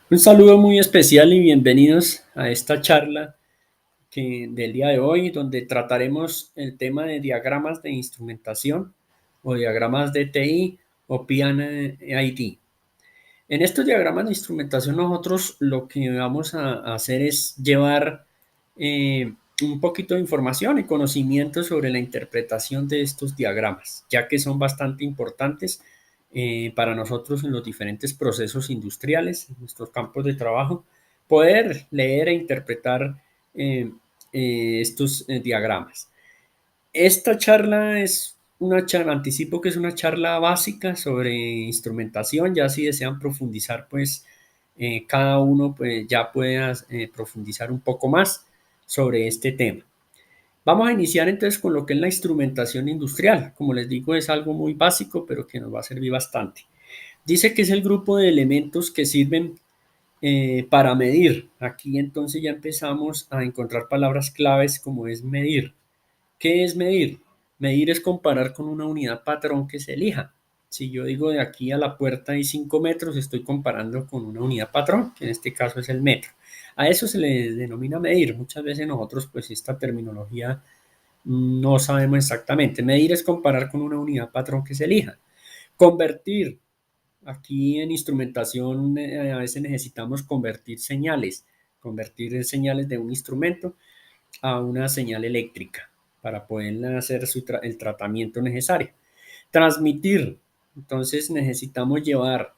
Un saludo muy especial y bienvenidos a esta charla del día de hoy, donde trataremos el tema de diagramas de instrumentación o diagramas de TI o PID. En estos diagramas de instrumentación nosotros lo que vamos a hacer es llevar un poquito de información y conocimiento sobre la interpretación de estos diagramas, ya que son bastante importantes para nosotros en los diferentes procesos industriales, en nuestros campos de trabajo, poder leer e interpretar eh, estos diagramas. Esta charla es una charla, anticipo que es una charla básica sobre instrumentación, ya si desean profundizar, pues cada uno pues, ya pueda profundizar un poco más sobre este tema. Vamos a iniciar entonces con lo que es la instrumentación industrial. Como les digo, es algo muy básico, pero que nos va a servir bastante. Dice que es el grupo de elementos que sirven para medir. Aquí entonces ya empezamos a encontrar palabras claves como es medir. ¿Qué es medir? Medir es comparar con una unidad patrón que se elija. Si yo digo de aquí a la puerta hay 5 metros, estoy comparando con una unidad patrón, que en este caso es el metro. A eso se le denomina medir. Muchas veces nosotros, pues esta terminología no sabemos exactamente. Medir es comparar con una unidad patrón que se elija. Convertir. Aquí en instrumentación a veces necesitamos convertir señales de un instrumento a una señal eléctrica para poder hacer el tratamiento necesario. Transmitir, entonces necesitamos llevar,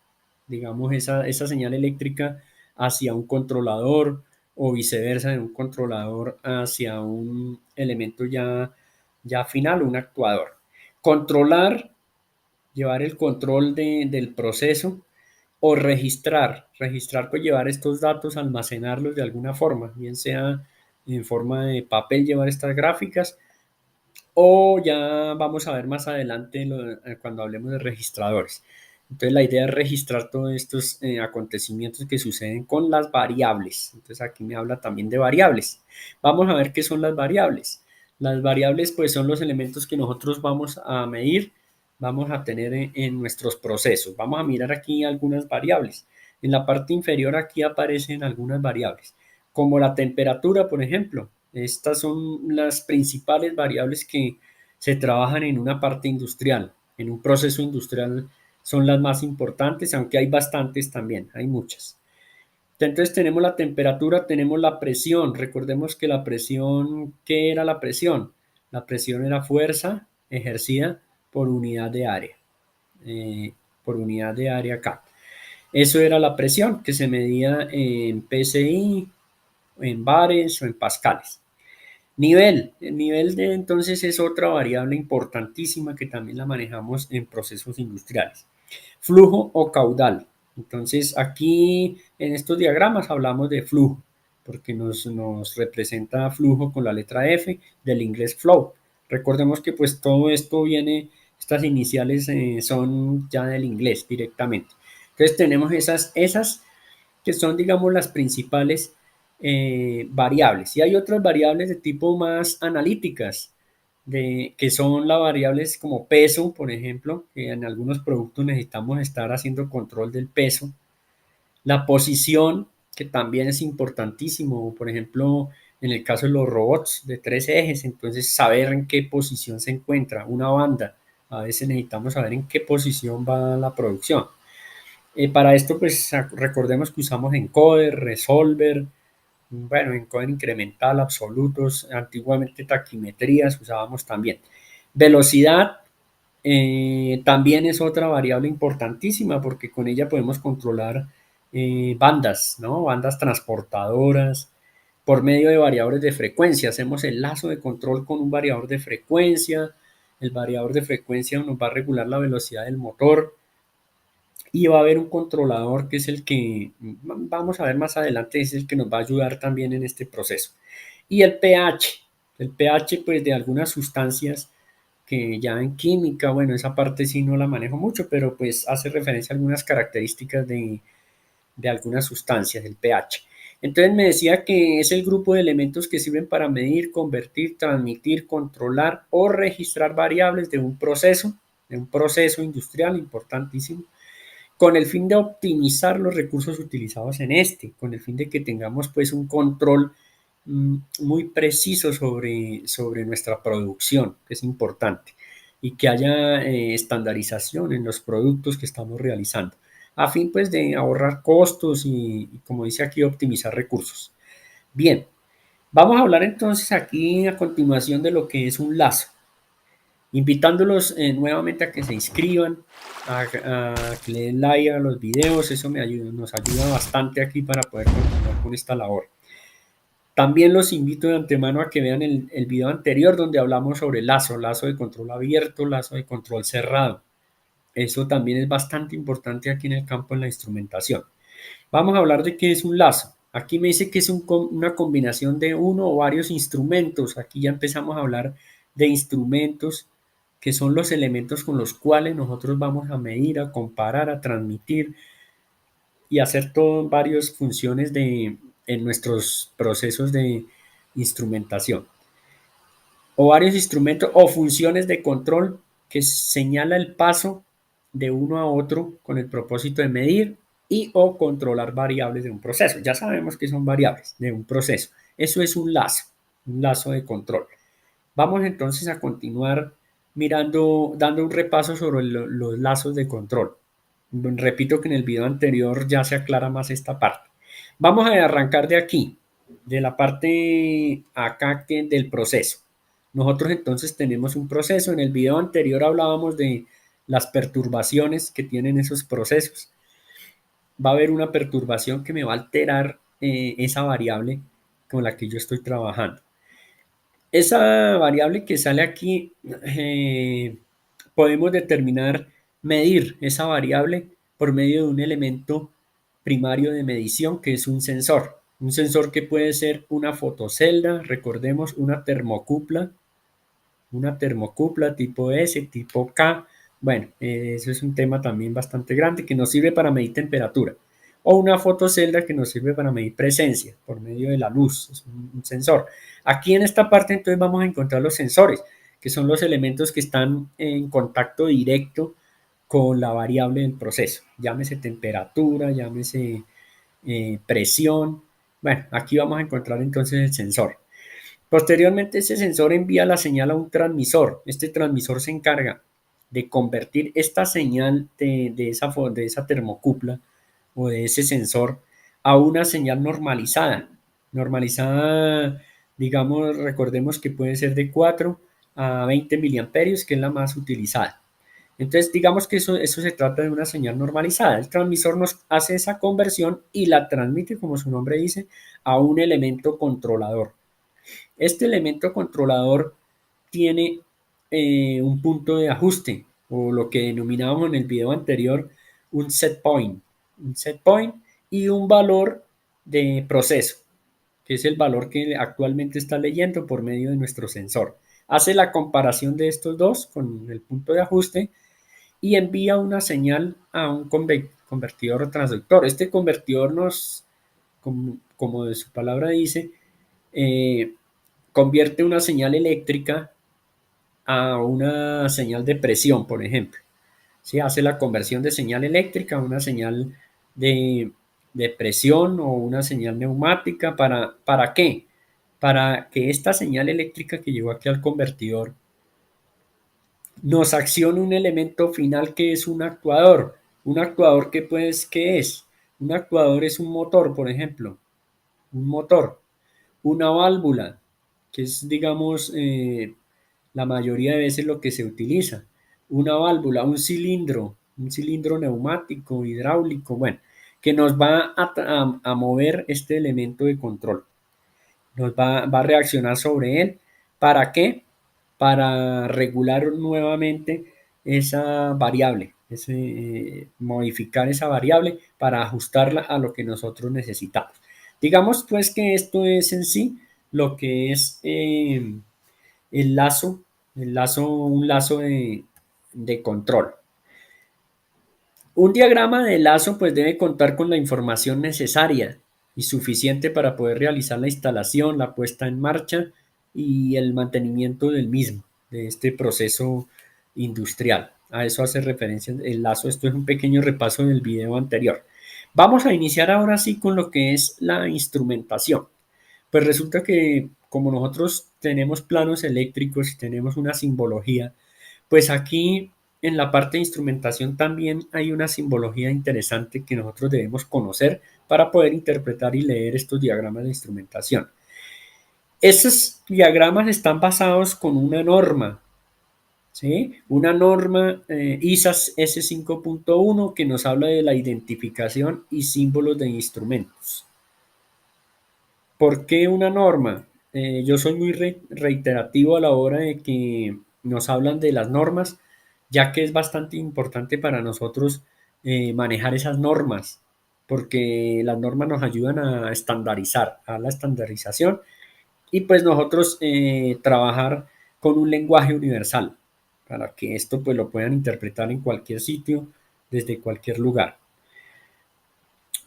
digamos, esa señal eléctrica hacia un controlador o viceversa, de un controlador hacia un elemento ya final, un actuador. Controlar, llevar el control del proceso o registrar pues llevar estos datos, almacenarlos de alguna forma, bien sea en forma de papel llevar estas gráficas o ya vamos a ver más adelante cuando hablemos de registradores. Entonces la idea es registrar todos estos acontecimientos que suceden con las variables. Entonces aquí me habla también de variables. Vamos a ver qué son las variables. Las variables pues son los elementos que nosotros vamos a medir, vamos a tener en nuestros procesos. Vamos a mirar aquí algunas variables. En la parte inferior aquí aparecen algunas variables, como la temperatura, por ejemplo. Estas son las principales variables que se trabajan en una parte industrial. En un proceso industrial son las más importantes, aunque hay bastantes también, hay muchas. Entonces tenemos la temperatura, tenemos la presión. Recordemos que la presión, ¿qué era la presión? La presión era fuerza ejercida por unidad de área, eh, por unidad de área acá. Eso era la presión que se medía en PSI, en bares o en pascales. El nivel de entonces es otra variable importantísima que también la manejamos en procesos industriales. Flujo o caudal. Entonces aquí en estos diagramas hablamos de flujo, porque nos representa flujo con la letra F del inglés flow. Recordemos que pues todo esto viene, estas iniciales son ya del inglés directamente. Entonces tenemos esas que son, digamos, las principales variables. Y hay otras variables de tipo más analíticas, que son las variables como peso, por ejemplo, que en algunos productos necesitamos estar haciendo control del peso. La posición, que también es importantísimo, por ejemplo, en el caso de los robots de 3 ejes, entonces saber en qué posición se encuentra una banda. A veces necesitamos saber en qué posición va la producción. Para esto, pues recordemos que usamos encoder, resolver, bueno, encoder incremental, absolutos, antiguamente taquimetrías usábamos también. Velocidad también es otra variable importantísima porque con ella podemos controlar bandas, ¿no? Bandas transportadoras por medio de variadores de frecuencia. Hacemos el lazo de control con un variador de frecuencia. El variador de frecuencia nos va a regular la velocidad del motor y va a haber un controlador que es el que vamos a ver más adelante, es el que nos va a ayudar también en este proceso. Y el pH pues de algunas sustancias que ya en química, bueno, esa parte sí no la manejo mucho, pero pues hace referencia a algunas características de algunas sustancias, el pH. Entonces me decía que es el grupo de elementos que sirven para medir, convertir, transmitir, controlar o registrar variables de un proceso industrial importantísimo, con el fin de optimizar los recursos utilizados en este, con el fin de que tengamos pues un control muy preciso sobre nuestra producción, que es importante, y que haya estandarización en los productos que estamos realizando, a fin pues de ahorrar costos y como dice aquí, optimizar recursos. Bien, vamos a hablar entonces aquí a continuación de lo que es un lazo, invitándolos nuevamente a que se inscriban, a que le den like a los videos, eso nos ayuda bastante aquí para poder continuar con esta labor. También los invito de antemano a que vean el video anterior donde hablamos sobre lazo de control abierto, lazo de control cerrado. Eso también es bastante importante aquí en el campo de la instrumentación. Vamos a hablar de qué es un lazo. Aquí me dice que es una combinación de uno o varios instrumentos. Aquí ya empezamos a hablar de instrumentos que son los elementos con los cuales nosotros vamos a medir, a comparar, a transmitir y hacer todas varias funciones en nuestros procesos de instrumentación. O varios instrumentos o funciones de control que señala el paso de uno a otro con el propósito de medir y o controlar variables de un proceso. Ya sabemos que son variables de un proceso. Eso es un lazo de control. Vamos entonces a continuar mirando, dando un repaso sobre los lazos de control. Repito que en el video anterior ya se aclara más esta parte. Vamos a arrancar de aquí, de la parte acá del proceso. Nosotros entonces tenemos un proceso. En el video anterior hablábamos de las perturbaciones que tienen esos procesos. Va a haber una perturbación que me va a alterar esa variable con la que yo estoy trabajando. Esa variable que sale aquí, podemos determinar, medir esa variable por medio de un elemento primario de medición que es un sensor. Un sensor que puede ser una fotocelda, recordemos una termocupla tipo S, tipo K. Bueno, eso es un tema también bastante grande que nos sirve para medir temperatura. O una fotocelda que nos sirve para medir presencia por medio de la luz, es un sensor. Aquí en esta parte entonces vamos a encontrar los sensores, que son los elementos que están en contacto directo con la variable del proceso. Llámese temperatura, llámese presión. Bueno, aquí vamos a encontrar entonces el sensor. Posteriormente, ese sensor envía la señal a un transmisor. Este transmisor se encarga de convertir esta señal de esa termocupla o de ese sensor a una señal normalizada. Normalizada, digamos, recordemos que puede ser de 4 a 20 miliamperios, que es la más utilizada. Entonces, digamos que eso se trata de una señal normalizada. El transmisor nos hace esa conversión y la transmite, como su nombre dice, a un elemento controlador. Este elemento controlador tiene un punto de ajuste, o lo que denominábamos en el video anterior un set point y un valor de proceso, que es el valor que actualmente está leyendo por medio de nuestro sensor. Hace la comparación de estos dos con el punto de ajuste y envía una señal a un convertidor o transductor. Este convertidor como de su palabra dice, eh, convierte una señal eléctrica a una señal de presión, por ejemplo. ¿Sí? Hace la conversión de señal eléctrica a una señal de presión o una señal neumática. ¿Para qué? Para que esta señal eléctrica que llegó aquí al convertidor nos accione un elemento final que es un actuador. Un actuador que pues, ¿qué es? Un actuador es un motor, por ejemplo. Un motor. Una válvula, que es, digamos, la mayoría de veces lo que se utiliza. Una válvula, un cilindro neumático, hidráulico, bueno, que nos va a mover este elemento de control. Va a reaccionar sobre él. ¿Para qué? Para regular nuevamente esa variable, modificar esa variable para ajustarla a lo que nosotros necesitamos. Digamos pues que esto es en sí lo que es el lazo, un lazo de control. Un diagrama de lazo pues debe contar con la información necesaria y suficiente para poder realizar la instalación, la puesta en marcha y el mantenimiento del mismo, de este proceso industrial. A eso hace referencia el lazo. Esto es un pequeño repaso del video anterior. Vamos a iniciar ahora sí con lo que es la instrumentación. Pues resulta que como nosotros tenemos planos eléctricos y tenemos una simbología, pues aquí en la parte de instrumentación también hay una simbología interesante que nosotros debemos conocer para poder interpretar y leer estos diagramas de instrumentación. Esos diagramas están basados con una norma, ¿sí? Una norma ISA S5.1 que nos habla de la identificación y símbolos de instrumentos. ¿Por qué una norma? Yo soy muy reiterativo a la hora de que nos hablan de las normas, ya que es bastante importante para nosotros manejar esas normas, porque las normas nos ayudan a estandarizar, a la estandarización y pues nosotros trabajar con un lenguaje universal para que esto pues lo puedan interpretar en cualquier sitio, desde cualquier lugar.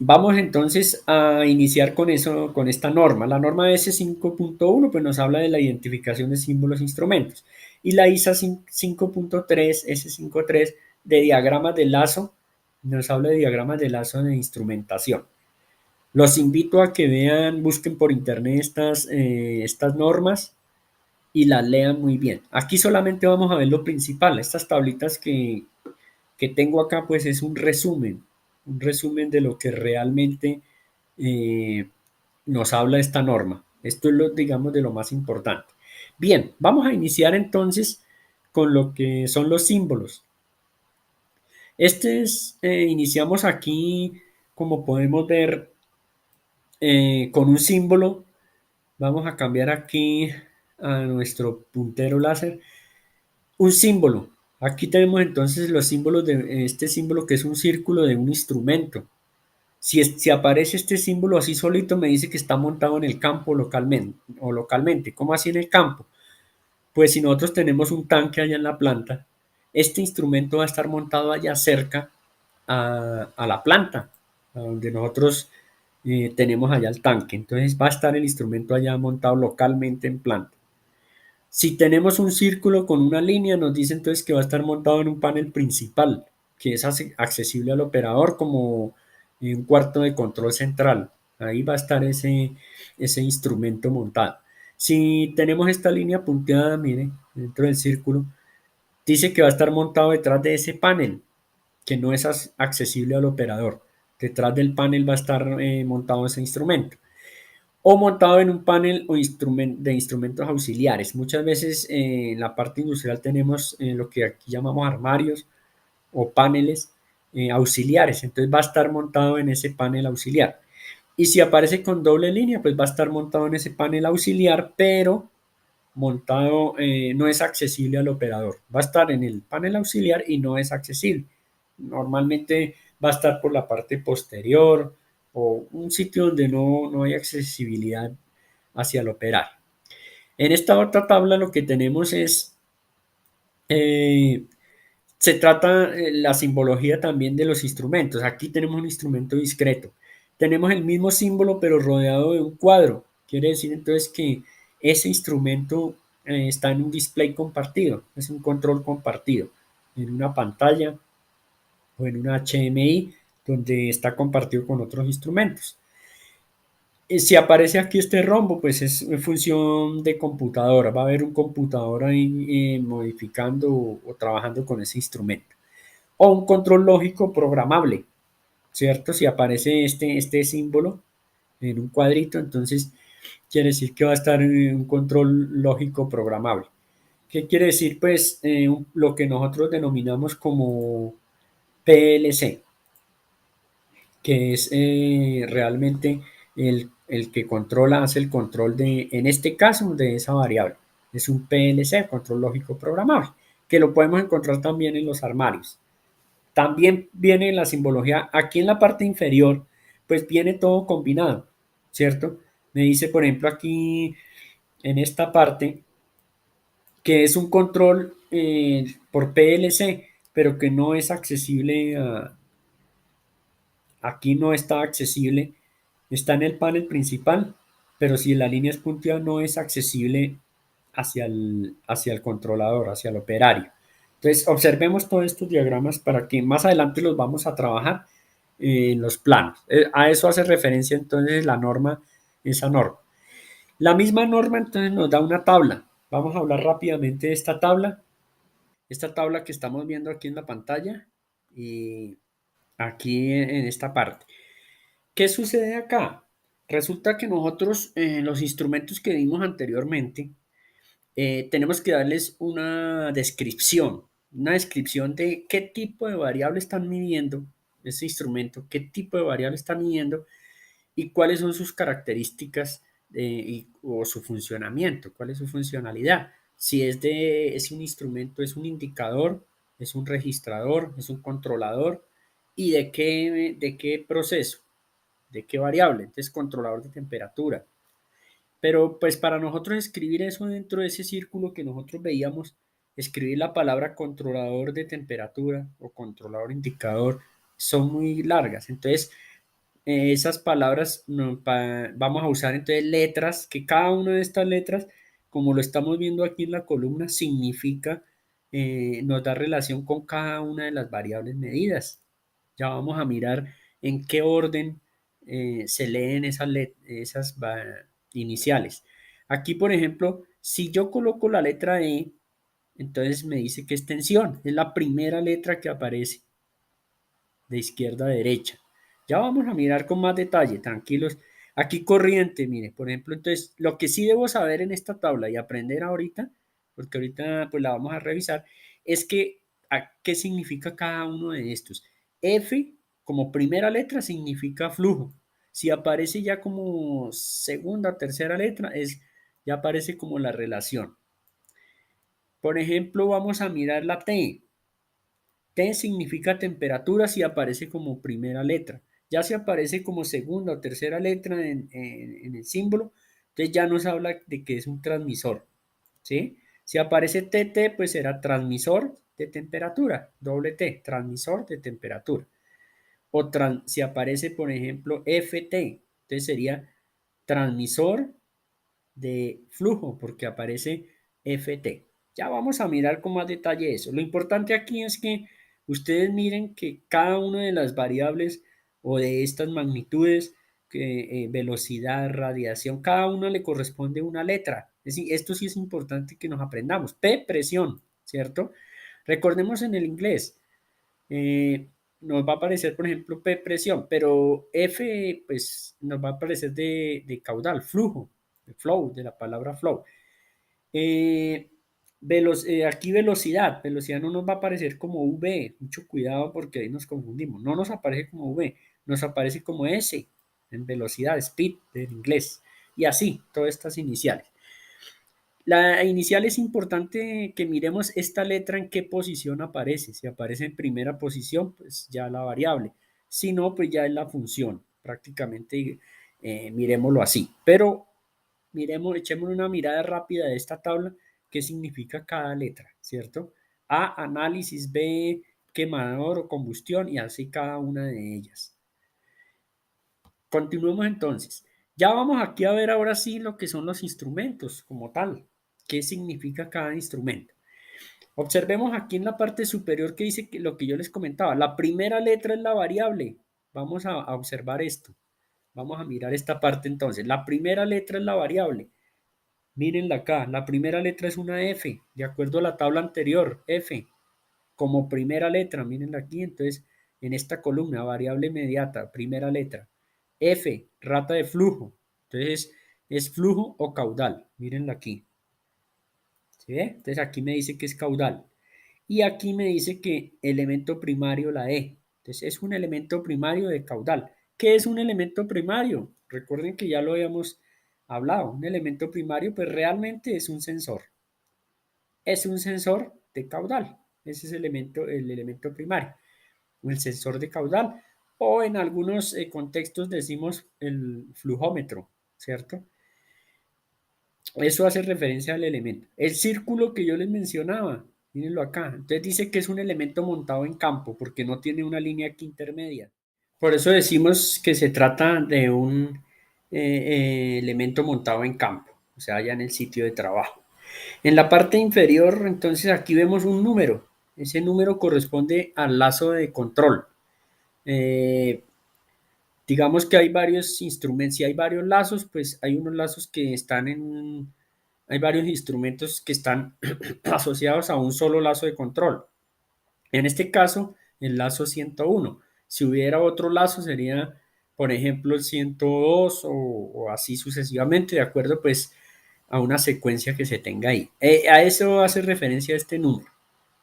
Vamos entonces a iniciar con eso, con esta norma. La norma S5.1 pues nos habla de la identificación de símbolos e instrumentos y la ISA 5.3, S5.3 de diagramas de lazo, nos habla de diagramas de lazo de instrumentación. Los invito a que vean, busquen por internet estas normas y las lean muy bien. Aquí solamente vamos a ver lo principal. Estas tablitas que tengo acá pues es un resumen de lo que realmente eh, nos habla esta norma. Esto es lo, digamos, de lo más importante. Bien, vamos a iniciar entonces con lo que son los símbolos. Iniciamos aquí, como podemos ver, con un símbolo. Vamos a cambiar aquí a nuestro puntero láser. Un símbolo. Aquí tenemos entonces los símbolos de este símbolo que es un círculo de un instrumento. Si aparece este símbolo así solito, me dice que está montado en el campo localmente. ¿Cómo así en el campo? Pues si nosotros tenemos un tanque allá en la planta, este instrumento va a estar montado allá cerca a la planta, a donde nosotros tenemos allá el tanque. Entonces va a estar el instrumento allá montado localmente en planta. Si tenemos un círculo con una línea, nos dice entonces que va a estar montado en un panel principal, que es accesible al operador como un cuarto de control central. Ahí va a estar ese instrumento montado. Si tenemos esta línea punteada, mire, dentro del círculo, dice que va a estar montado detrás de ese panel, que no es accesible al operador. Detrás del panel va a estar montado ese instrumento o montado en un panel de instrumentos auxiliares. Muchas veces en la parte industrial tenemos lo que aquí llamamos armarios o paneles auxiliares, entonces va a estar montado en ese panel auxiliar. Y si aparece con doble línea, pues va a estar montado en ese panel auxiliar, pero montado no es accesible al operador. Va a estar en el panel auxiliar y no es accesible. Normalmente va a estar por la parte posterior o un sitio donde no hay accesibilidad hacia el operar. En esta otra tabla lo que tenemos es, eh, se trata la simbología también de los instrumentos. Aquí tenemos un instrumento discreto. Tenemos el mismo símbolo pero rodeado de un cuadro. Quiere decir entonces que ese instrumento está en un display compartido, es un control compartido en una pantalla o en una HMI donde está compartido con otros instrumentos. Si aparece aquí este rombo, pues es función de computadora. Va a haber un computador ahí modificando o trabajando con ese instrumento. O un control lógico programable, ¿cierto? Si aparece este símbolo en un cuadrito, entonces quiere decir que va a estar en un control lógico programable. ¿Qué quiere decir? Pues lo que nosotros denominamos como PLC, que es realmente el que controla, hace el control de, en este caso, de esa variable. Es un PLC, control lógico programable, que lo podemos encontrar también en los armarios. También viene la simbología, aquí en la parte inferior, pues viene todo combinado, ¿cierto? Me dice, por ejemplo, aquí en esta parte, que es un control por PLC, pero que no es accesible aquí no está accesible, está en el panel principal, pero si la línea es punteada no es accesible hacia el controlador, hacia el operario. Entonces, observemos todos estos diagramas para que más adelante los vamos a trabajar en los planos. A eso hace referencia entonces la norma, esa norma. La misma norma entonces nos da una tabla. Vamos a hablar rápidamente de esta tabla que estamos viendo aquí en la pantalla y aquí en esta parte. ¿Qué sucede acá? Resulta que nosotros, los instrumentos que vimos anteriormente, tenemos que darles una descripción de qué tipo de variable están midiendo ese instrumento, qué tipo de variable está midiendo y cuáles son sus características o su funcionamiento, cuál es su funcionalidad. Si es un instrumento, es un indicador, es un registrador, es un controlador y de qué proceso, de qué variable. Entonces, controlador de temperatura. Pero pues para nosotros escribir eso dentro de ese círculo que nosotros veíamos, escribir la palabra controlador de temperatura o controlador indicador son muy largas. Entonces, esas palabras vamos a usar entonces letras, que cada una de estas letras, como lo estamos viendo aquí en la columna, significa, nos da relación con cada una de las variables medidas. Ya vamos a mirar en qué orden se leen iniciales. Aquí, por ejemplo, si yo coloco la letra E, entonces me dice que es tensión, es la primera letra que aparece de izquierda a derecha. Ya vamos a mirar con más detalle, tranquilos. Aquí corriente, mire, por ejemplo, entonces lo que sí debo saber en esta tabla y aprender ahorita, porque ahorita pues la vamos a revisar, es que qué significa cada uno de estos. F como primera letra significa flujo. Si aparece ya como segunda o tercera letra, ya aparece como la relación. Por ejemplo, vamos a mirar la T. T significa temperatura si aparece como primera letra. Ya si aparece como segunda o tercera letra en el símbolo, entonces ya nos habla de que es un transmisor. ¿Sí? Si aparece TT, pues será transmisor de temperatura, doble T, transmisor de temperatura. O si aparece, por ejemplo, FT, entonces sería transmisor de flujo, porque aparece FT. Ya vamos a mirar con más detalle eso. Lo importante aquí es que ustedes miren que cada una de las variables o de estas magnitudes, velocidad, radiación, cada una le corresponde una letra. Es decir, esto sí es importante que nos aprendamos. P, presión, ¿cierto? Recordemos en el inglés, eh, nos va a aparecer, por ejemplo, P, presión, pero F, pues nos va a aparecer de caudal, flujo, de flow, de la palabra flow. Eh, aquí velocidad no nos va a aparecer como V, mucho cuidado porque ahí nos confundimos, no nos aparece como V, nos aparece como S, en velocidad, speed, en inglés, y así, todas estas iniciales. La inicial es importante que miremos esta letra en qué posición aparece. Si aparece en primera posición, pues ya la variable. Si no, pues ya es la función. Prácticamente miremoslo así. Pero echemos una mirada rápida de esta tabla, qué significa cada letra, ¿cierto? A, análisis, B, quemador o combustión y así cada una de ellas. Continuemos entonces. Ya vamos aquí a ver ahora sí lo que son los instrumentos como tal. ¿Qué significa cada instrumento? Observemos aquí en la parte superior que dice que lo que yo les comentaba. La primera letra es la variable. Vamos a observar esto. Vamos a mirar esta parte entonces. La primera letra es la variable. Mírenla acá. La primera letra es una F. De acuerdo a la tabla anterior. F. Como primera letra. Mírenla aquí. Entonces, en esta columna, variable inmediata. Primera letra. F. Rata de flujo. Entonces, es flujo o caudal. Mírenla aquí. ¿Sí ve? Entonces, aquí me dice que es caudal. Y aquí me dice que elemento primario la E. Entonces es un elemento primario de caudal. ¿Qué es un elemento primario? Recuerden que ya lo habíamos hablado. Un elemento primario pues realmente es un sensor. Es un sensor de caudal. Ese es el elemento primario. O el sensor de caudal. O en algunos contextos decimos el flujómetro, ¿cierto? Eso hace referencia al elemento. El círculo que yo les mencionaba, mírenlo acá. Entonces dice que es un elemento montado en campo porque no tiene una línea aquí intermedia. Por eso decimos que se trata de un elemento montado en campo, o sea, ya en el sitio de trabajo. En la parte inferior, entonces aquí vemos un número. ese número corresponde al lazo de control. Eh, digamos que hay varios instrumentos, si hay varios lazos, pues hay unos lazos que están hay varios instrumentos que están asociados a un solo lazo de control. En este caso, el lazo 101. Si hubiera otro lazo sería, por ejemplo, el 102 o así sucesivamente, de acuerdo pues a una secuencia que se tenga ahí. A eso hace referencia este número,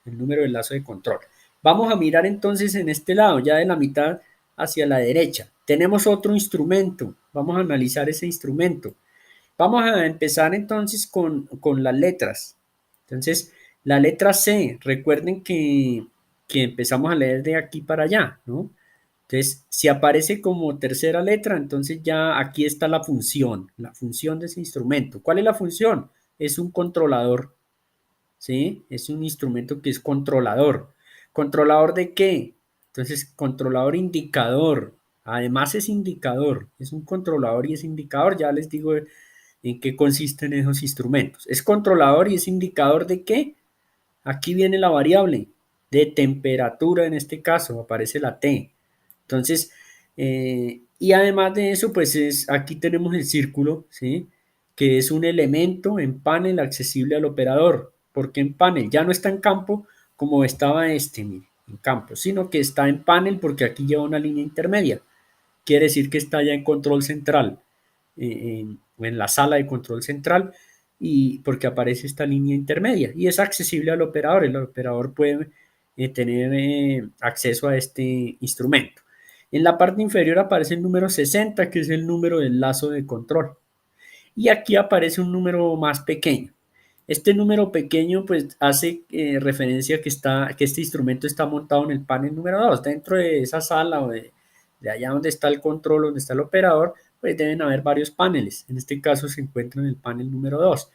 el número del lazo de control. Vamos a mirar entonces en este lado, ya de la mitad hacia la derecha. Tenemos otro instrumento. Vamos a analizar ese instrumento. Vamos a empezar entonces con las letras. Entonces, la letra C, recuerden que empezamos a leer de aquí para allá, ¿no? Entonces, si aparece como tercera letra, entonces ya aquí está la función de ese instrumento. ¿Cuál es la función? Es un controlador, ¿sí? Es un instrumento que es controlador. ¿Controlador de qué? Entonces, controlador indicador. Además es indicador, es un controlador y es indicador. Ya les digo en qué consisten esos instrumentos. Es controlador y es indicador de qué. Aquí viene la variable de temperatura, en este caso aparece la T. Entonces, y además de eso, pues aquí tenemos el círculo, ¿sí? Que es un elemento en panel accesible al operador. Porque en panel ya no está en campo como estaba mire, en campo, sino que está en panel porque aquí lleva una línea intermedia. Quiere decir que está ya en control central, en la sala de control central, y porque aparece esta línea intermedia y es accesible al operador. El operador puede tener acceso a este instrumento. En la parte inferior aparece el número 60, que es el número del lazo de control. Y aquí aparece un número más pequeño. Este número pequeño pues hace referencia que este instrumento está montado en el panel número 2. Dentro de esa sala o de allá donde está el control, donde está el operador, pues deben haber varios paneles. En este caso se encuentra en el panel número 2.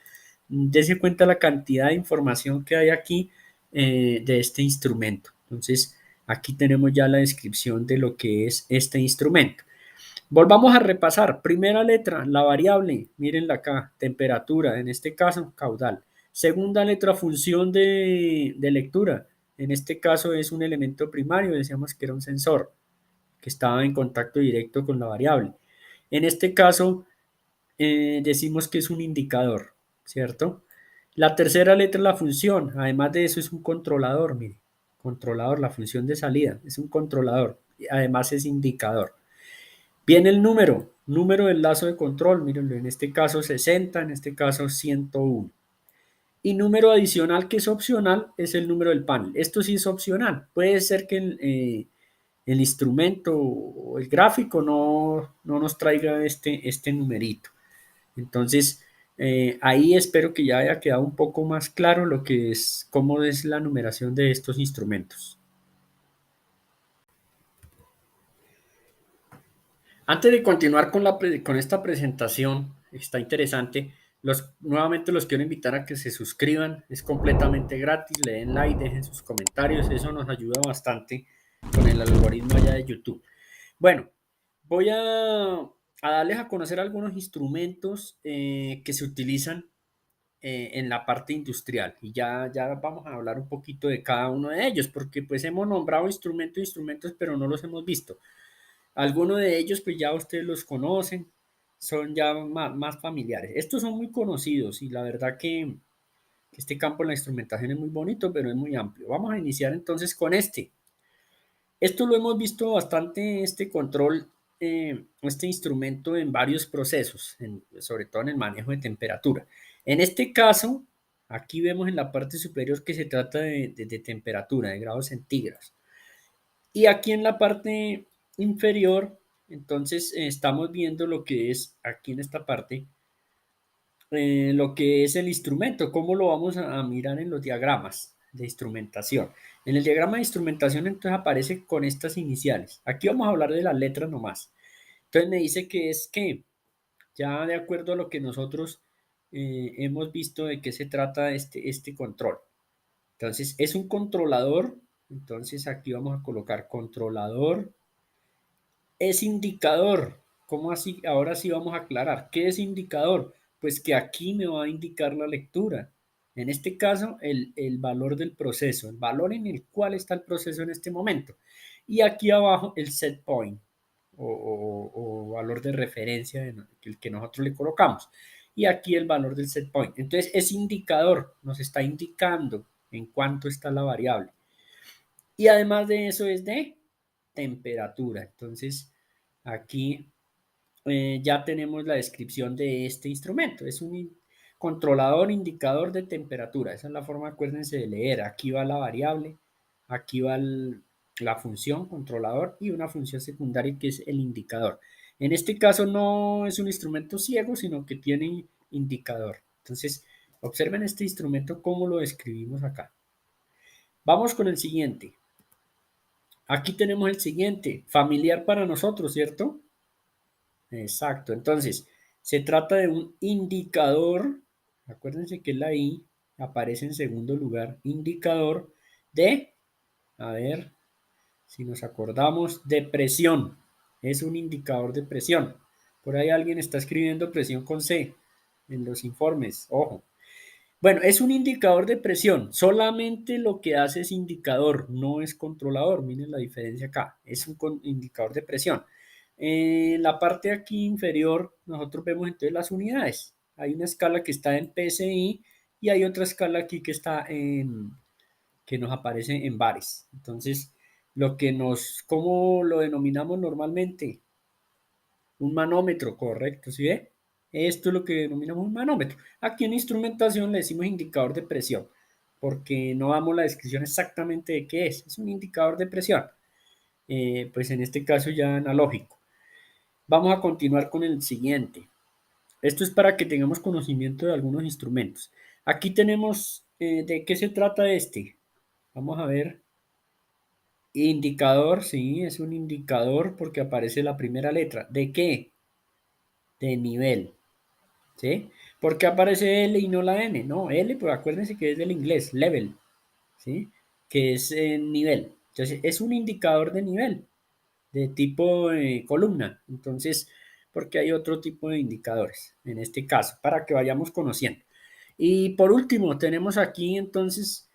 Dese cuenta la cantidad de información que hay aquí de este instrumento. Entonces, aquí tenemos ya la descripción de lo que es este instrumento. Volvamos a repasar. Primera letra, la variable, mírenla acá, temperatura, en este caso caudal. Segunda letra, función de lectura. En este caso es un elemento primario, decíamos que era un sensor que estaba en contacto directo con la variable. En este caso decimos que es un indicador, ¿cierto? La tercera letra es la función, además de eso es un controlador, mire, controlador, la función de salida, es un controlador, además es indicador. Viene el número del lazo de control, mírenlo, en este caso 60, en este caso 101. Y número adicional que es opcional es el número del panel. Esto sí es opcional. Puede ser que el instrumento o el gráfico no nos traiga este numerito. Entonces, ahí espero que ya haya quedado un poco más claro lo que es, cómo es la numeración de estos instrumentos. Antes de continuar con esta presentación, está interesante. Nuevamente los quiero invitar a que se suscriban, es completamente gratis, le den like, dejen sus comentarios, eso nos ayuda bastante con el algoritmo allá de YouTube. Bueno, voy a darles a conocer algunos instrumentos que se utilizan en la parte industrial y ya vamos a hablar un poquito de cada uno de ellos, porque pues hemos nombrado instrumentos, pero no los hemos visto. Algunos de ellos, pues ya ustedes los conocen, son ya más familiares. Estos son muy conocidos y la verdad que este campo de la instrumentación es muy bonito, pero es muy amplio. Vamos a iniciar entonces con este. Esto lo hemos visto bastante, este control, este instrumento en varios procesos, sobre todo en el manejo de temperatura. En este caso, aquí vemos en la parte superior que se trata de temperatura, de grados centígrados. Y aquí en la parte inferior, entonces estamos viendo lo que es, aquí en esta parte, lo que es el instrumento, cómo lo vamos a mirar en los diagramas de instrumentación. En el diagrama de instrumentación entonces aparece con estas iniciales. Aquí vamos a hablar de las letras nomás. Entonces me dice que es que, ya de acuerdo a lo que nosotros hemos visto de qué se trata este control. Entonces es un controlador, entonces aquí vamos a colocar controlador. Es indicador. ¿Cómo así? Ahora sí vamos a aclarar. ¿Qué es indicador? Pues que aquí me va a indicar la lectura. En este caso, el valor del proceso, el valor en el cual está el proceso en este momento. Y aquí abajo el set point o valor de referencia el que nosotros le colocamos. Y aquí el valor del set point. Entonces, ese indicador nos está indicando en cuánto está la variable. Y además de eso es de temperatura. Entonces, aquí ya tenemos la descripción de este instrumento. Es un controlador indicador de temperatura. Esa es la forma, acuérdense, de leer. Aquí va la variable, aquí va la función controlador y una función secundaria que es el indicador. En este caso no es un instrumento ciego, sino que tiene indicador. Entonces, observen este instrumento cómo lo describimos acá. Vamos con el siguiente. Aquí tenemos el siguiente, familiar para nosotros, ¿cierto? Exacto, entonces se trata de un indicador, acuérdense que la I aparece en segundo lugar, indicador de, a ver si nos acordamos, de presión, es un indicador de presión. Por ahí alguien está escribiendo presión con C en los informes, ojo. Bueno, es un indicador de presión, solamente lo que hace es indicador, no es controlador, miren la diferencia acá, es un indicador de presión. En la parte aquí inferior nosotros vemos entonces las unidades, hay una escala que está en PSI y hay otra escala aquí que está que nos aparece en bares. Entonces, ¿cómo lo denominamos normalmente? Un manómetro, correcto, ¿sí ve? Esto es lo que denominamos un manómetro. Aquí en instrumentación le decimos indicador de presión, porque no damos la descripción exactamente de qué es. Es un indicador de presión, pues en este caso ya analógico. Vamos a continuar con el siguiente. Esto es para que tengamos conocimiento de algunos instrumentos. Aquí tenemos, ¿de qué se trata este? Vamos a ver. Indicador, sí, es un indicador porque aparece la primera letra. ¿De qué? De nivel. ¿Sí? ¿Por qué aparece L y no la N? No, L, pues acuérdense que es del inglés, level, ¿sí? Que es nivel. Entonces, es un indicador de nivel, de tipo columna. Entonces, porque hay otro tipo de indicadores, en este caso, para que vayamos conociendo. Y por último, tenemos aquí entonces,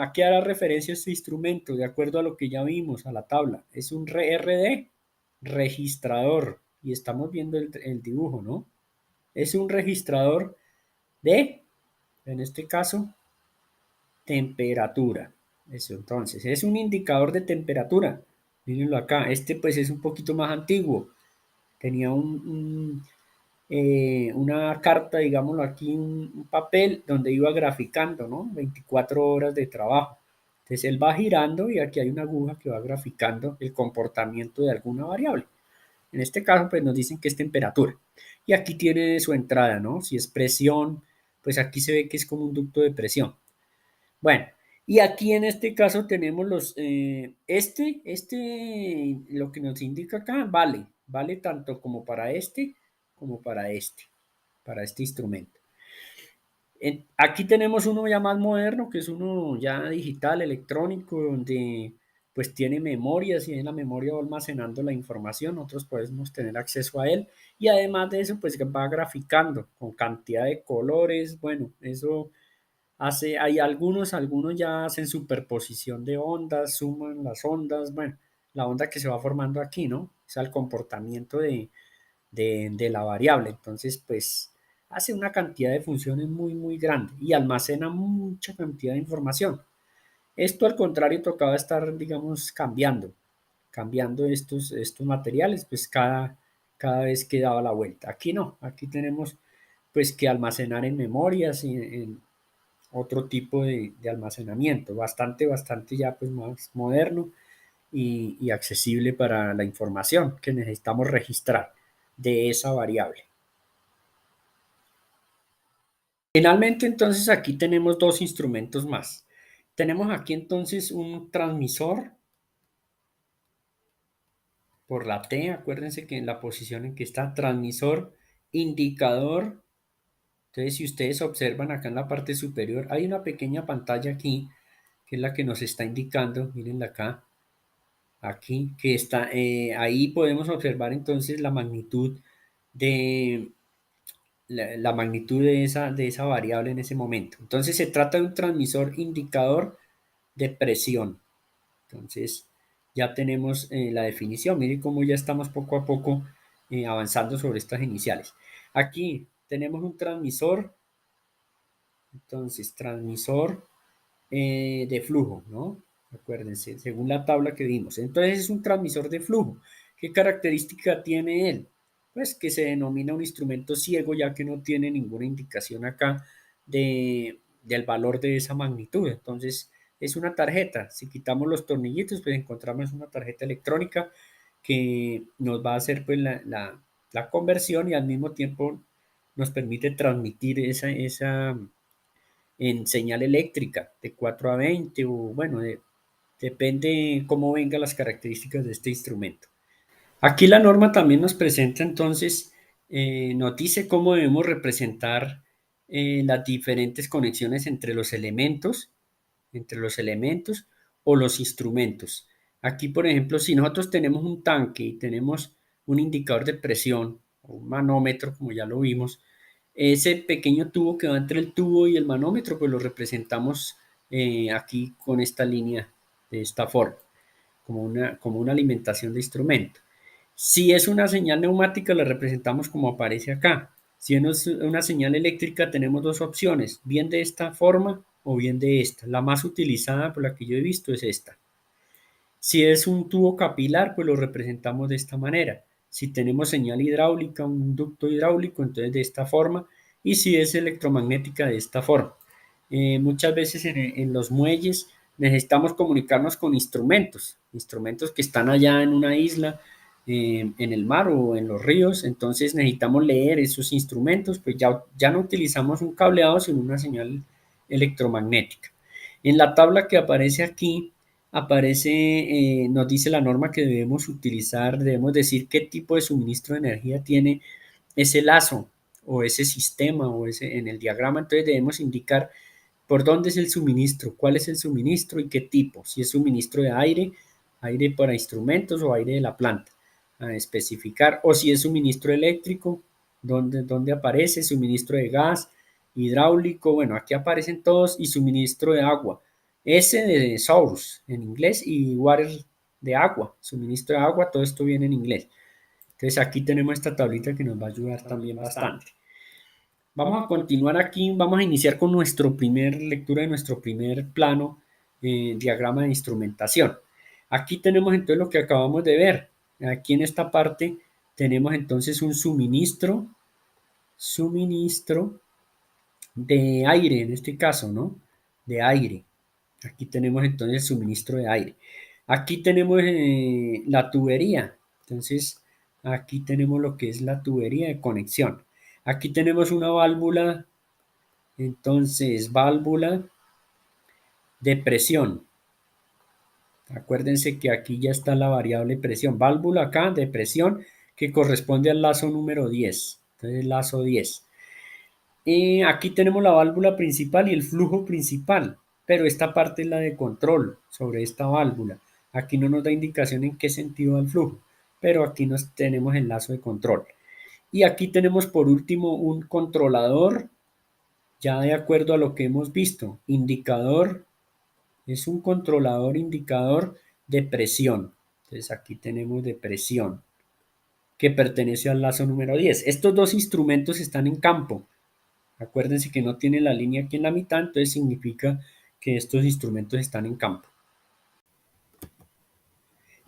aquí hará referencia a este instrumento, de acuerdo a lo que ya vimos, a la tabla. Es un RD, registrador, y estamos viendo el dibujo, ¿no? Es un registrador de, en este caso, temperatura. Eso, entonces, es un indicador de temperatura. Mírenlo acá. Este pues es un poquito más antiguo. Tenía una carta, digámoslo aquí, un papel donde iba graficando, ¿no? 24 horas de trabajo. Entonces él va girando y aquí hay una aguja que va graficando el comportamiento de alguna variable. En este caso, pues nos dicen que es temperatura. Y aquí tiene su entrada, ¿no? Si es presión, pues aquí se ve que es como un ducto de presión. Bueno, y aquí en este caso tenemos lo que nos indica acá, vale tanto como para para este instrumento. Aquí tenemos uno ya más moderno, que es uno ya digital, electrónico, donde pues tiene memorias y en la memoria va almacenando la información, nosotros podemos tener acceso a él y además de eso pues va graficando con cantidad de colores, bueno, eso hay algunos ya hacen superposición de ondas, suman las ondas, bueno, la onda que se va formando aquí, ¿no? O sea, el comportamiento de la variable. Entonces, pues hace una cantidad de funciones muy, muy grande y almacena mucha cantidad de información. Esto al contrario tocaba estar, digamos, cambiando estos materiales, pues cada vez que daba la vuelta. Aquí no, aquí tenemos pues que almacenar en memorias y en otro tipo de almacenamiento, bastante ya pues más moderno y accesible para la información que necesitamos registrar de esa variable. Finalmente, entonces, aquí tenemos dos instrumentos más. Tenemos aquí entonces un transmisor por la T, acuérdense que en la posición en que está transmisor, indicador. Entonces, si ustedes observan acá en la parte superior, hay una pequeña pantalla aquí, que es la que nos está indicando, mirenla acá, aquí, que está, ahí podemos observar entonces la magnitud de, la magnitud de esa variable en ese momento. Entonces se trata de un transmisor indicador de presión. Entonces ya tenemos la definición. Miren cómo ya estamos poco a poco avanzando sobre estas iniciales. Aquí tenemos un transmisor. Entonces, transmisor de flujo, ¿no? Acuérdense, según la tabla que vimos. Entonces es un transmisor de flujo. ¿Qué característica tiene él? Pues que se denomina un instrumento ciego, ya que no tiene ninguna indicación acá del valor de esa magnitud. Entonces es una tarjeta. Si quitamos los tornillitos, pues encontramos una tarjeta electrónica que nos va a hacer pues la conversión y al mismo tiempo nos permite transmitir esa en señal eléctrica de 4 a 20 o bueno, depende cómo vengan las características de este instrumento. Aquí la norma también nos presenta entonces, nos dice cómo debemos representar las diferentes conexiones entre los elementos o los instrumentos. Aquí, por ejemplo, si nosotros tenemos un tanque y tenemos un indicador de presión, o un manómetro, como ya lo vimos, ese pequeño tubo que va entre el tubo y el manómetro, pues lo representamos aquí con esta línea de esta forma, como una alimentación de instrumento. Si es una señal neumática, la representamos como aparece acá. Si es una señal eléctrica, tenemos dos opciones, bien de esta forma o bien de esta. La más utilizada por la que yo he visto es esta. Si es un tubo capilar, pues lo representamos de esta manera. Si tenemos señal hidráulica, un ducto hidráulico, entonces de esta forma. Y si es electromagnética, de esta forma. Muchas veces en los muelles necesitamos comunicarnos con instrumentos que están allá en una isla, en el mar o en los ríos. Entonces necesitamos leer esos instrumentos, pues ya no utilizamos un cableado, sino una señal electromagnética. En la tabla que aparece aquí, nos dice la norma que debemos utilizar, debemos decir qué tipo de suministro de energía tiene ese lazo o ese sistema o en el diagrama. Entonces debemos indicar por dónde es el suministro, cuál es el suministro y qué tipo, si es suministro de aire, aire para instrumentos o aire de la planta, a especificar, o si es suministro eléctrico, dónde aparece, suministro de gas, hidráulico, bueno, aquí aparecen todos, y suministro de agua, S de source en inglés y water de agua, suministro de agua, todo esto viene en inglés. Entonces aquí tenemos esta tablita que nos va a ayudar también bastante. Vamos a continuar aquí, vamos a iniciar con nuestra primer lectura de nuestro primer plano, diagrama de instrumentación. Aquí tenemos entonces lo que acabamos de ver. Aquí en esta parte tenemos entonces un suministro de aire, en este caso, ¿no? De aire. Aquí tenemos entonces el suministro de aire. Aquí tenemos la tubería. Entonces, aquí tenemos lo que es la tubería de conexión. Aquí tenemos una válvula, entonces, válvula de presión. Acuérdense que aquí ya está la variable presión. Válvula acá de presión que corresponde al lazo número 10. Entonces, lazo 10. Aquí tenemos la válvula principal y el flujo principal, pero esta parte es la de control sobre esta válvula. Aquí no nos da indicación en qué sentido va el flujo, pero aquí nos tenemos el lazo de control. Y aquí tenemos por último un controlador, ya de acuerdo a lo que hemos visto. Indicador, es un controlador indicador de presión. Entonces aquí tenemos de presión, que pertenece al lazo número 10. Estos dos instrumentos están en campo. Acuérdense que no tiene la línea aquí en la mitad, entonces significa que estos instrumentos están en campo.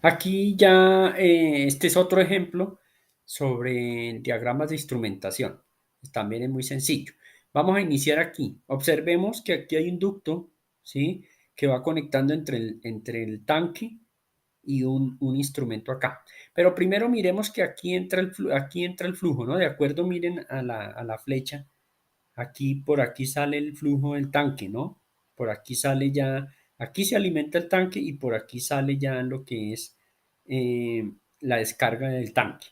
Aquí ya, este es otro ejemplo sobre diagramas de instrumentación. También es muy sencillo. Vamos a iniciar aquí. Observemos que aquí hay un ducto, ¿sí? Que va conectando entre el tanque y un instrumento acá. Pero primero miremos que aquí entra el flujo, ¿no? De acuerdo, miren a la flecha. Aquí, por aquí sale el flujo del tanque, ¿no? Por aquí sale ya, aquí se alimenta el tanque y por aquí sale ya lo que es la descarga del tanque.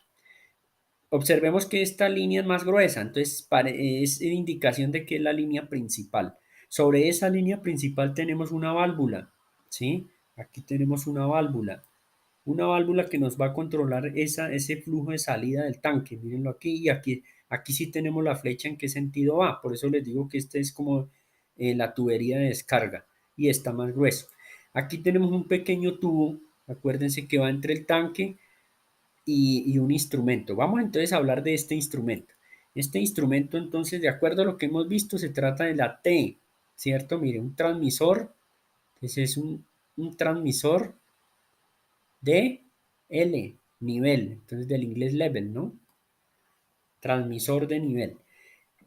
Observemos que esta línea es más gruesa, entonces es indicación de que es la línea principal. Sobre esa línea principal tenemos una válvula, ¿sí? Aquí tenemos una válvula. una válvula que nos va a controlar ese flujo de salida del tanque. Mírenlo aquí y aquí sí tenemos la flecha en qué sentido va. Por eso les digo que este es como la tubería de descarga y está más grueso. Aquí tenemos un pequeño tubo, acuérdense que va entre el tanque y un instrumento. Vamos entonces a hablar de este instrumento. Este instrumento entonces, de acuerdo a lo que hemos visto, se trata de la T, ¿cierto? Mire, un transmisor, ese es un transmisor de L, nivel, entonces del inglés level, ¿no? Transmisor de nivel.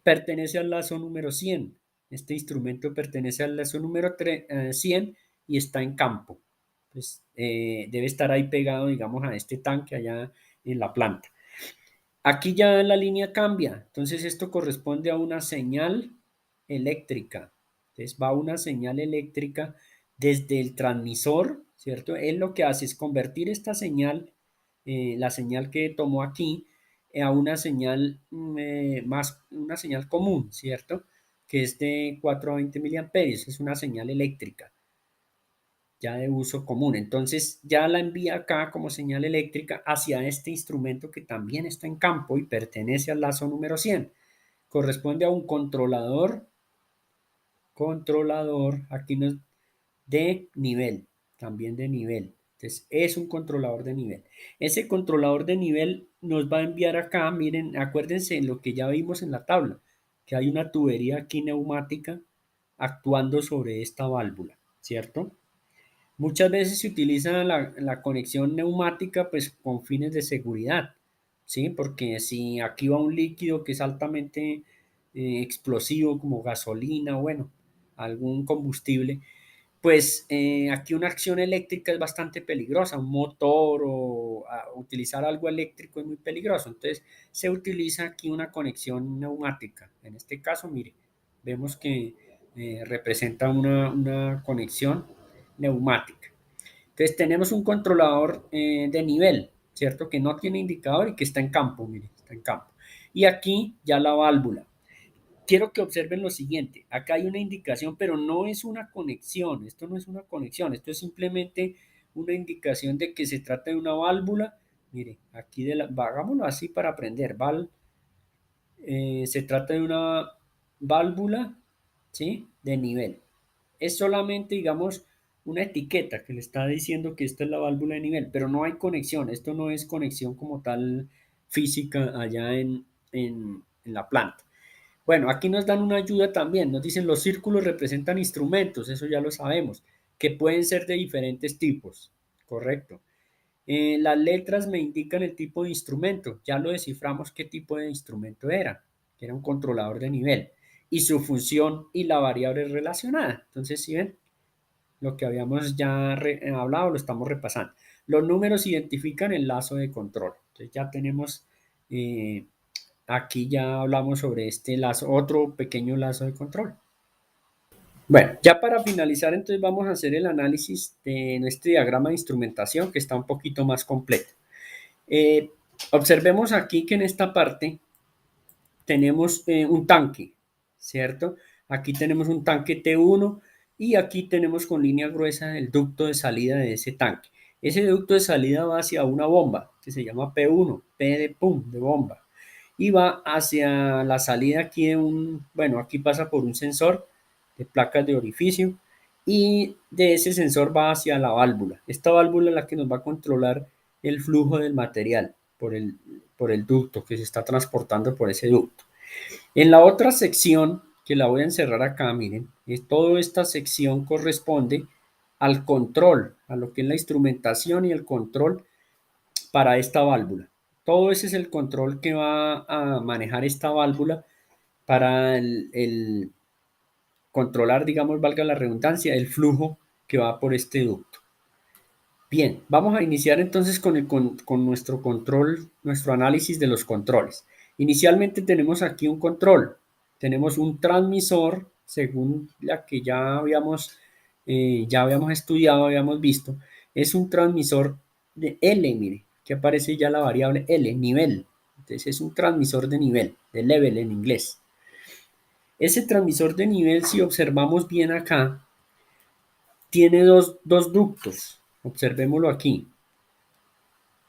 Pertenece al lazo número 100. Este instrumento pertenece al lazo número 100 y está en campo. Pues, debe estar ahí pegado, digamos, a este tanque allá en la planta. Aquí ya la línea cambia, entonces esto corresponde a una señal eléctrica. Entonces va una señal eléctrica desde el transmisor, ¿cierto? Él lo que hace es convertir esta señal, la señal que tomó aquí, a una señal una señal común, ¿cierto? Que es de 420 miliamperios, es una señal eléctrica ya de uso común. Entonces ya la envía acá como señal eléctrica hacia este instrumento que también está en campo y pertenece al lazo número 100. Corresponde a un controlador, aquí nos, de nivel, también de nivel. Entonces es un controlador de nivel. Ese controlador de nivel nos va a enviar acá, miren, acuérdense lo que ya vimos en la tabla, que hay una tubería aquí neumática actuando sobre esta válvula, ¿cierto? Muchas veces se utiliza la conexión neumática pues con fines de seguridad, ¿sí? Porque si aquí va un líquido que es altamente explosivo como gasolina, bueno, algún combustible, pues aquí una acción eléctrica es bastante peligrosa, un motor o utilizar algo eléctrico es muy peligroso, entonces se utiliza aquí una conexión neumática. En este caso, mire, vemos que representa una conexión neumática. Entonces tenemos un controlador de nivel, ¿cierto? Que no tiene indicador y que está en campo, mire, está en campo. Y aquí ya la válvula. Quiero que observen lo siguiente, acá hay una indicación, pero no es una conexión, esto no es una conexión, esto es simplemente una indicación de que se trata de una válvula. Mire, aquí hagámoslo así para aprender, se trata de una válvula, ¿sí? De nivel. Es solamente, digamos, una etiqueta que le está diciendo que esta es la válvula de nivel, pero no hay conexión. Esto no es conexión como tal física allá en la planta. Bueno, aquí nos dan una ayuda también. Nos dicen los círculos representan instrumentos, eso ya lo sabemos, que pueden ser de diferentes tipos. Correcto. Las letras me indican el tipo de instrumento. Ya lo desciframos qué tipo de instrumento era, que era un controlador de nivel. Y su función y la variable relacionada. Entonces, si ven, lo que habíamos ya hablado lo estamos repasando. Los números identifican el lazo de control. Entonces ya tenemos, aquí ya hablamos sobre este lazo, otro pequeño lazo de control. Bueno, ya para finalizar, entonces vamos a hacer el análisis de nuestro diagrama de instrumentación que está un poquito más completo. Eh, Observemos aquí que en esta parte tenemos un tanque, ¿cierto? Aquí tenemos un tanque T1 y aquí tenemos con línea gruesa el ducto de salida de ese tanque. Ese ducto de salida va hacia una bomba que se llama P1, P de pum, de bomba. Y va hacia la salida aquí de bueno, aquí pasa por un sensor de placas de orificio y de ese sensor va hacia la válvula. Esta válvula es la que nos va a controlar el flujo del material por el ducto que se está transportando por ese ducto. En la otra sección, que la voy a encerrar acá, miren, toda esta sección corresponde al control, a lo que es la instrumentación y el control para esta válvula. Todo ese es el control que va a manejar esta válvula para el controlar, digamos, valga la redundancia, el flujo que va por este ducto. Bien, vamos a iniciar entonces con nuestro control, nuestro análisis de los controles. Inicialmente tenemos aquí un control, tenemos un transmisor, según la que ya habíamos estudiado, habíamos visto, es un transmisor de L, mire, que aparece ya la variable L, nivel. Entonces es un transmisor de nivel, de level en inglés. Ese transmisor de nivel, si observamos bien acá, tiene dos ductos, observémoslo aquí.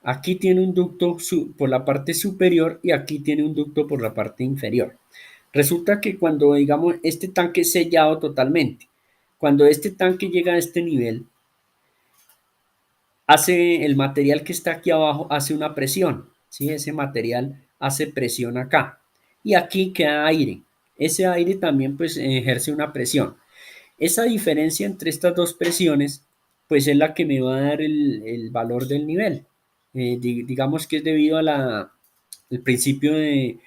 Aquí tiene un ducto por la parte superior y aquí tiene un ducto por la parte inferior. Resulta que cuando, digamos, este tanque es sellado totalmente, cuando este tanque llega a este nivel, hace el material que está aquí abajo, hace una presión, ¿sí? Ese material hace presión acá y aquí queda aire. Ese aire también pues ejerce una presión. Esa diferencia entre estas dos presiones pues es la que me va a dar el valor del nivel. Digamos que es debido a el principio de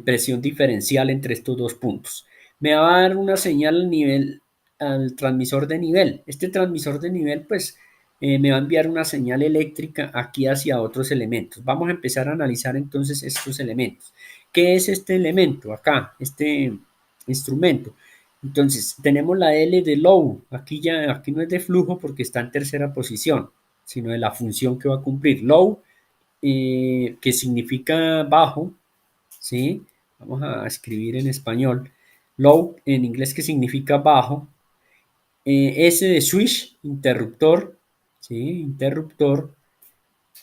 presión diferencial entre estos dos puntos. Me va a dar una señal al nivel, al transmisor de nivel. Este transmisor de nivel, pues, me va a enviar una señal eléctrica aquí hacia otros elementos. Vamos a empezar a analizar entonces estos elementos. ¿Qué es este elemento acá, este instrumento? Entonces, tenemos la L de low. Aquí no es de flujo porque está en tercera posición, sino de la función que va a cumplir. Low, que significa bajo, ¿sí? Vamos a escribir en español. Low en inglés que significa bajo. S de switch, interruptor, ¿sí? Interruptor.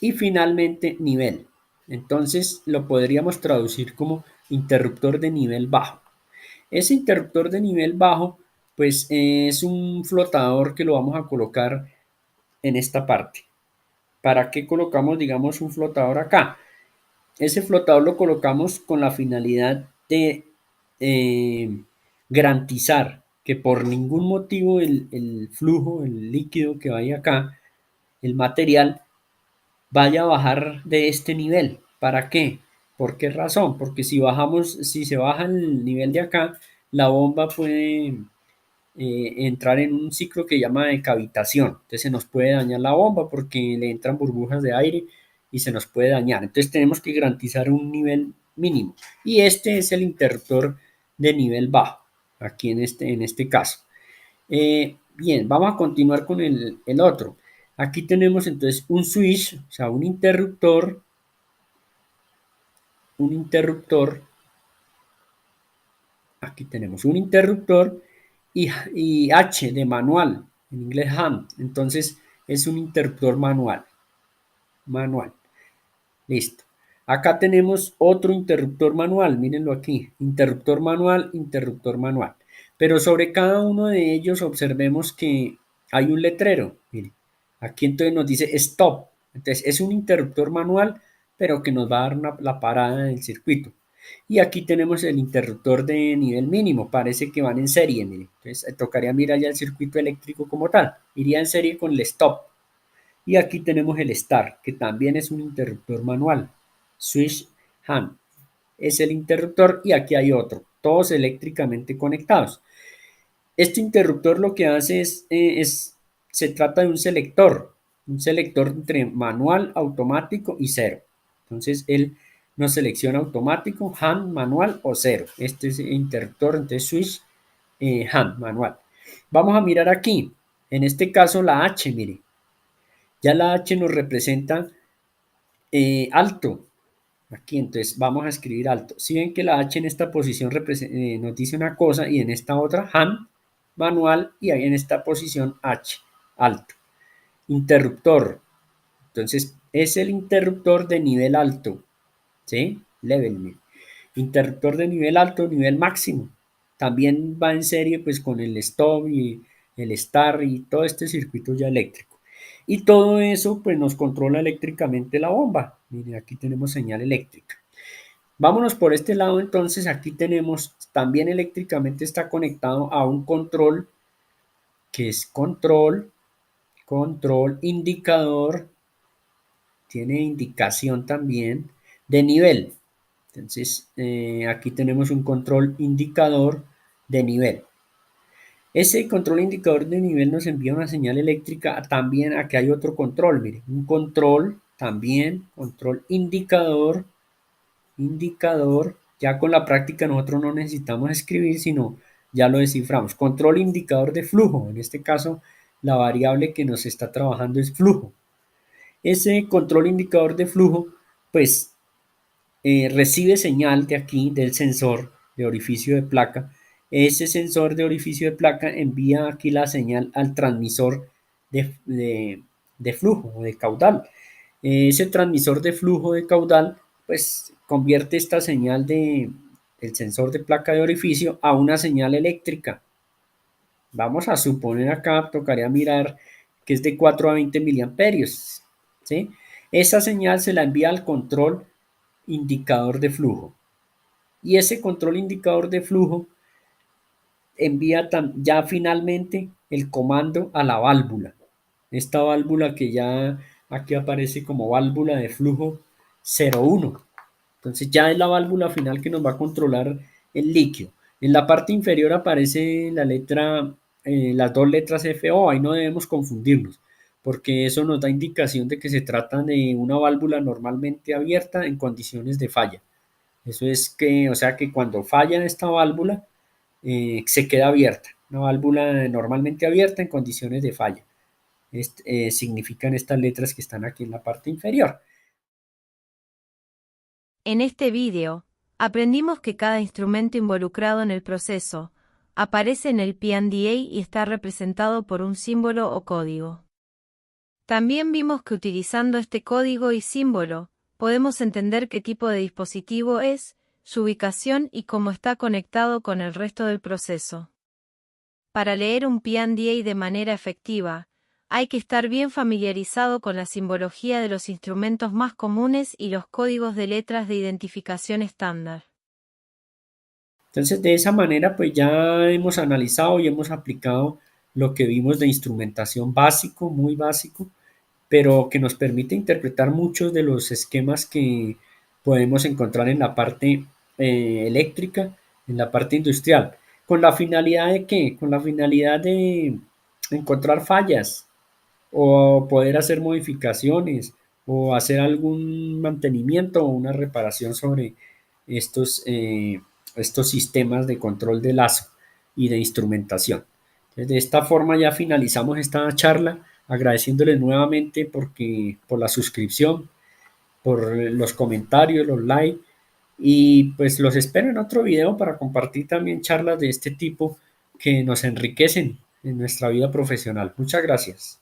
Y finalmente nivel. Entonces lo podríamos traducir como interruptor de nivel bajo. Ese interruptor de nivel bajo, pues es un flotador que lo vamos a colocar en esta parte. ¿Para qué colocamos, digamos, un flotador acá? Ese flotador lo colocamos con la finalidad de eh, garantizar que por ningún motivo el flujo, el líquido que vaya acá, el material, vaya a bajar de este nivel. ¿Para qué? ¿Por qué razón? Porque si se baja el nivel de acá, la bomba puede entrar en un ciclo que llama de cavitación. Entonces se nos puede dañar la bomba porque le entran burbujas de aire y se nos puede dañar. Entonces tenemos que garantizar un nivel mínimo. Y este es el interruptor de nivel bajo, aquí en este caso. Bien, vamos a continuar con el otro. Aquí tenemos entonces un switch, o sea, un interruptor, aquí tenemos un interruptor y H de manual, en inglés hand, entonces es un interruptor manual, listo. Acá tenemos otro interruptor manual, mírenlo aquí, interruptor manual. Pero sobre cada uno de ellos observemos que hay un letrero, miren. Aquí entonces nos dice stop, entonces es un interruptor manual, pero que nos va a dar la parada del circuito. Y aquí tenemos el interruptor de nivel mínimo, parece que van en serie, miren. Entonces tocaría mirar ya el circuito eléctrico como tal, iría en serie con el stop. Y aquí tenemos el start, que también es un interruptor manual, switch hand. Es el interruptor y aquí hay otro, todos eléctricamente conectados. Este interruptor lo que hace se trata de un selector entre manual, automático y cero. Entonces él nos selecciona automático, hand, manual o cero. Este es el interruptor, entonces switch, hand, manual. Vamos a mirar aquí, en este caso la H, mire, ya la H nos representa alto. Aquí, entonces vamos a escribir alto. Si ven que la H en esta posición nos dice una cosa y en esta otra hand, manual, y ahí en esta posición H, alto. Interruptor. Entonces es el interruptor de nivel alto. ¿Sí? Level. Interruptor de nivel alto, nivel máximo. También va en serie pues con el stop y el start y todo este circuito ya eléctrico. Y todo eso pues nos controla eléctricamente la bomba. Miren, aquí tenemos señal eléctrica. Vámonos por este lado, entonces aquí tenemos, también eléctricamente está conectado a un control, que es control, indicador, tiene indicación también de nivel. Entonces, aquí tenemos un control indicador de nivel. Ese control indicador de nivel nos envía una señal eléctrica también. Aquí hay otro control, mire, un control también, control indicador. Ya con la práctica nosotros no necesitamos escribir, sino ya lo desciframos. Control indicador de flujo. En este caso, la variable que nos está trabajando es flujo. Ese control indicador de flujo, pues recibe señal de aquí del sensor de orificio de placa. Ese sensor de orificio de placa envía aquí la señal al transmisor de flujo o de caudal. Ese transmisor de flujo de caudal, pues convierte esta señal del sensor de placa de orificio a una señal eléctrica. Vamos a suponer acá, tocaría mirar que es de 4 a 20 miliamperios, ¿sí? Esa señal se la envía al control indicador de flujo. Y ese control indicador de flujo envía ya finalmente el comando a la válvula. Esta válvula que ya aquí aparece como válvula de flujo 01. Entonces ya es la válvula final que nos va a controlar el líquido. En la parte inferior aparece la letra, las dos letras FO, ahí no debemos confundirnos, porque eso nos da indicación de que se trata de una válvula normalmente abierta en condiciones de falla. Eso es que, o sea que cuando falla esta válvula, se queda abierta. Una válvula normalmente abierta en condiciones de falla. Significan estas letras que están aquí en la parte inferior. En este vídeo, aprendimos que cada instrumento involucrado en el proceso aparece en el PNDA y está representado por un símbolo o código. También vimos que utilizando este código y símbolo, podemos entender qué tipo de dispositivo es, su ubicación y cómo está conectado con el resto del proceso. Para leer un PNDA de manera efectiva, hay que estar bien familiarizado con la simbología de los instrumentos más comunes y los códigos de letras de identificación estándar. Entonces, de esa manera, pues ya hemos analizado y hemos aplicado lo que vimos de instrumentación básico, muy básico, pero que nos permite interpretar muchos de los esquemas que podemos encontrar en la parte eléctrica, en la parte industrial. ¿Con la finalidad de qué? Con la finalidad de encontrar fallas o poder hacer modificaciones o hacer algún mantenimiento o una reparación sobre estos, estos sistemas de control de lazo y de instrumentación. Entonces, de esta forma ya finalizamos esta charla, agradeciéndoles nuevamente por la suscripción, por los comentarios, los likes, y pues los espero en otro video para compartir también charlas de este tipo que nos enriquecen en nuestra vida profesional. Muchas gracias.